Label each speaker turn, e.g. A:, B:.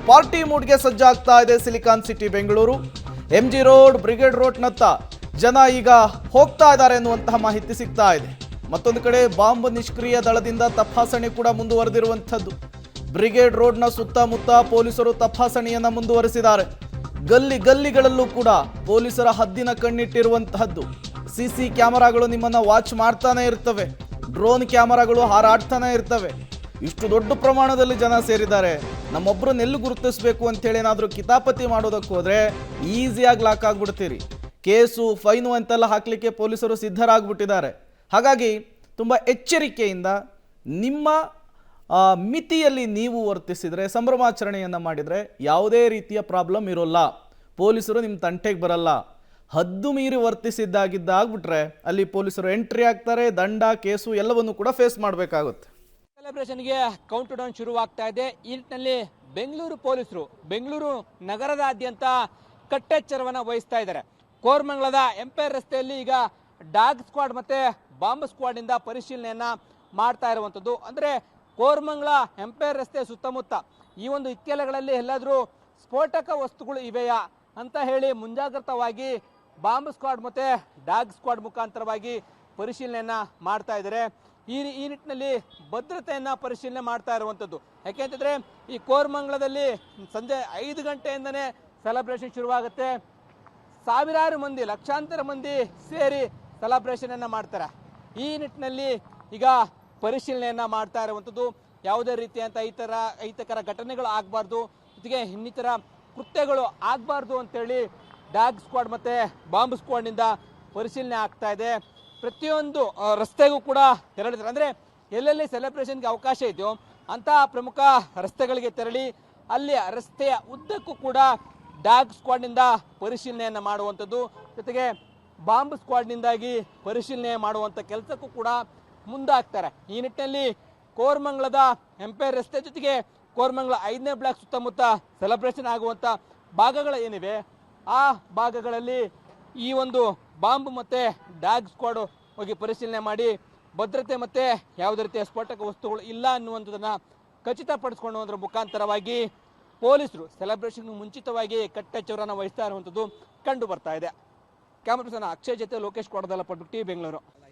A: Party ಮೂಡ್ಗೆ ಸಜ್ಜಾಗ್ತಾ ಇದೆ silicon city Bengaluru. MG road, brigade ರೋಡ್ನತ್ತ ಜನ ಈಗ ಹೋಗ್ತಾ ಇದ್ದಾರೆ ಎನ್ನುವಂತಹ ಮಾಹಿತಿ ಸಿಗ್ತಾ ಇದೆ. ಮತ್ತೊಂದು ಕಡೆ ಬಾಂಬ್ ನಿಷ್ಕ್ರಿಯ ದಳದಿಂದ ತಪಾಸಣೆ ಕೂಡ ಮುಂದುವರೆದಿರುವಂಥದ್ದು. ಬ್ರಿಗೇಡ್ ರೋಡ್ನ ಸುತ್ತಮುತ್ತ ಪೊಲೀಸರು ತಪಾಸಣೆಯನ್ನ ಮುಂದುವರೆಸಿದ್ದಾರೆ. ಗಲ್ಲಿಗಳಲ್ಲೂ ಕೂಡ ಪೊಲೀಸರ ಹದ್ದಿನ ಕಣ್ಣಿಟ್ಟಿರುವಂತಹದ್ದು. CC ಕ್ಯಾಮೆರಾಗಳು ನಿಮ್ಮನ್ನ ವಾಚ್ ಮಾಡ್ತಾನೆ ಇರ್ತವೆ, ಡ್ರೋನ್ ಕ್ಯಾಮೆರಾಗಳು ಹಾರಾಡ್ತಾನೆ ಇರ್ತವೆ. ಇಷ್ಟು ದೊಡ್ಡ ಪ್ರಮಾಣದಲ್ಲಿ ಜನ ಸೇರಿದ್ದಾರೆ. ನಮ್ಮೊಬ್ಬರನ್ನ ಎಲ್ಲಿ ಗುರುತಿಸಬೇಕು ಅಂತೇಳಿ ಏನಾದರೂ ಕಿತಾಪತಿ ಮಾಡೋದಕ್ಕೆ ಹೋದ್ರೆ ಈಸಿಯಾಗಿ ಲಾಕ್ ಆಗ್ಬಿಡ್ತೀರಿ. ಕೇಸು ಫೈನು ಅಂತೆಲ್ಲ ಹಾಕಲಿಕ್ಕೆ ಪೊಲೀಸರು ಸಿದ್ಧರಾಗ್ಬಿಟ್ಟಿದ್ದಾರೆ. ಹಾಗಾಗಿ ತುಂಬ ಎಚ್ಚರಿಕೆಯಿಂದ ನಿಮ್ಮ ಮಿತಿಯಲ್ಲಿ ನೀವು ವರ್ತಿಸಿದರೆ, ಸಂಭ್ರಮಾಚರಣೆಯನ್ನು ಮಾಡಿದರೆ ಯಾವುದೇ ರೀತಿಯ ಪ್ರಾಬ್ಲಮ್ ಇರೋಲ್ಲ. ಪೊಲೀಸರು ನಿಮ್ಮ ತಂಟೆಗೆ ಬರಲ್ಲ. ಹದ್ದು ಮೀರಿ ವರ್ತಿಸಿದ್ದಾಗಿದ್ದಾಗ್ಬಿಟ್ರೆ ಅಲ್ಲಿ ಪೊಲೀಸರು ಎಂಟ್ರಿ ಆಗ್ತಾರೆ, ದಂಡ, ಕೇಸು ಎಲ್ಲವನ್ನು ಕೂಡ ಫೇಸ್ ಮಾಡಬೇಕಾಗುತ್ತೆ.
B: ಸೆಲೆಬ್ರೇಷನ್ಗೆ ಕೌಂಟ್ ಡೌನ್ ಶುರುವಾಗ್ತಾ ಇದೆ. ಈ ನಿಟ್ಟಿನಲ್ಲಿ ಬೆಂಗಳೂರು ಪೊಲೀಸರು ಬೆಂಗಳೂರು ನಗರದಾದ್ಯಂತ ಕಟ್ಟೆಚ್ಚರವನ್ನು ವಹಿಸ್ತಾ ಇದ್ದಾರೆ. ಕೋರಮಂಗಲದ ಎಂಪೈರ್ ರಸ್ತೆಯಲ್ಲಿ ಈಗ ಡಾಗ್ ಸ್ಕ್ವಾಡ್ ಮತ್ತೆ ಬಾಂಬ್ ಸ್ಕ್ವಾಡ್ನಿಂದ ಪರಿಶೀಲನೆಯನ್ನ ಮಾಡ್ತಾ ಇರುವಂಥದ್ದು. ಅಂದರೆ ಕೋರಮಂಗಲ ಎಂಪೈರ್ ರಸ್ತೆ ಸುತ್ತಮುತ್ತ ಈ ಒಂದು ಇಕ್ಕೆಲಗಳಲ್ಲಿ ಎಲ್ಲಾದರೂ ಸ್ಫೋಟಕ ವಸ್ತುಗಳು ಇವೆಯಾ ಅಂತ ಹೇಳಿ ಮುಂಜಾಗ್ರತವಾಗಿ ಬಾಂಬ್ ಸ್ಕ್ವಾಡ್ ಮತ್ತೆ ಡಾಗ್ ಸ್ಕ್ವಾಡ್ ಮುಖಾಂತರವಾಗಿ ಪರಿಶೀಲನೆಯನ್ನ ಮಾಡ್ತಾ ಇದ್ದಾರೆ. ಈ ನಿಟ್ಟಿನಲ್ಲಿ ಭದ್ರತೆಯನ್ನ ಪರಿಶೀಲನೆ ಮಾಡ್ತಾ ಇರುವಂಥದ್ದು. ಯಾಕೆಂತಂದ್ರೆ ಈ ಕೋರಮಂಗಲದಲ್ಲಿ ಸಂಜೆ 5 ಗಂಟೆಯಿಂದನೇ ಸೆಲೆಬ್ರೇಷನ್ ಶುರುವಾಗುತ್ತೆ. ಸಾವಿರಾರು ಮಂದಿ, ಲಕ್ಷಾಂತರ ಮಂದಿ ಸೇರಿ ಸೆಲೆಬ್ರೇಷನ್ ಅನ್ನ ಮಾಡ್ತಾರೆ. ಈ ನಿಟ್ಟಿನಲ್ಲಿ ಈಗ ಪರಿಶೀಲನೆಯನ್ನ ಮಾಡ್ತಾ ಇರುವಂಥದ್ದು. ಯಾವುದೇ ರೀತಿಯಂತ ಅಹಿತಕರ ಘಟನೆಗಳು ಆಗಬಾರ್ದು, ಜೊತೆಗೆ ಇನ್ನಿತರ ಕೃತ್ಯಗಳು ಆಗಬಾರ್ದು ಅಂತೇಳಿ ಡಾಗ್ ಸ್ಕ್ವಾಡ್ ಮತ್ತೆ ಬಾಂಬ್ ಸ್ಕ್ವಾಡ್ನಿಂದ ಪರಿಶೀಲನೆ ಆಗ್ತಾ ಇದೆ. ಪ್ರತಿಯೊಂದು ರಸ್ತೆಗೂ ಕೂಡ ತೆರಳಿದ್ದಾರೆ. ಅಂದರೆ ಎಲ್ಲೆಲ್ಲಿ ಸೆಲೆಬ್ರೇಷನ್ಗೆ ಅವಕಾಶ ಇದೆಯೋ ಅಂತಹ ಪ್ರಮುಖ ರಸ್ತೆಗಳಿಗೆ ತೆರಳಿ ಅಲ್ಲಿ ರಸ್ತೆಯ ಉದ್ದಕ್ಕೂ ಕೂಡ ಡಾಗ್ ಸ್ಕ್ವಾಡ್ನಿಂದ ಪರಿಶೀಲನೆಯನ್ನು ಮಾಡುವಂಥದ್ದು, ಜೊತೆಗೆ ಬಾಂಬ್ ಸ್ಕ್ವಾಡ್ನಿಂದಾಗಿ ಪರಿಶೀಲನೆ ಮಾಡುವಂಥ ಕೆಲಸಕ್ಕೂ ಕೂಡ ಮುಂದಾಗ್ತಾರೆ. ಈ ನಿಟ್ಟಿನಲ್ಲಿ ಕೋರಮಂಗಲದ ಎಂಪೈರ್ ರಸ್ತೆ ಜೊತೆಗೆ ಕೋರಮಂಗಲ 5ನೇ ಬ್ಲಾಕ್ ಸುತ್ತಮುತ್ತ ಸೆಲೆಬ್ರೇಷನ್ ಆಗುವಂಥ ಭಾಗಗಳು ಏನಿವೆ ಆ ಭಾಗಗಳಲ್ಲಿ ಈ ಒಂದು ಬಾಂಬ್ ಮತ್ತೆ ಡಾಗ್ ಸ್ಕ್ವಾಡ್ ಹೋಗಿ ಪರಿಶೀಲನೆ ಮಾಡಿ ಭದ್ರತೆ ಮತ್ತೆ ಯಾವುದೇ ರೀತಿಯ ಸ್ಫೋಟಕ ವಸ್ತುಗಳು ಇಲ್ಲ ಅನ್ನುವಂಥದ್ದನ್ನು ಖಚಿತಪಡಿಸಿಕೊಳ್ಳುವುದರ ಮುಖಾಂತರವಾಗಿ ಪೊಲೀಸರು ಸೆಲೆಬ್ರೇಷನ್ ಮುಂಚಿತವಾಗಿ ಕಟ್ಟೆಚ್ಚರವನ್ನು ವಹಿಸ್ತಾ ಇರುವಂಥದ್ದು ಕಂಡು ಬರ್ತಾ ಇದೆ. ಕ್ಯಾಮರಾ ಪರ್ಸನ್ ಅಕ್ಷಯ್ ಜೊತೆ ಲೋಕೇಶ್ ಕೊಡದಲ್ಲಪಟ್ಟು ಟಿ ಬೆಂಗಳೂರು.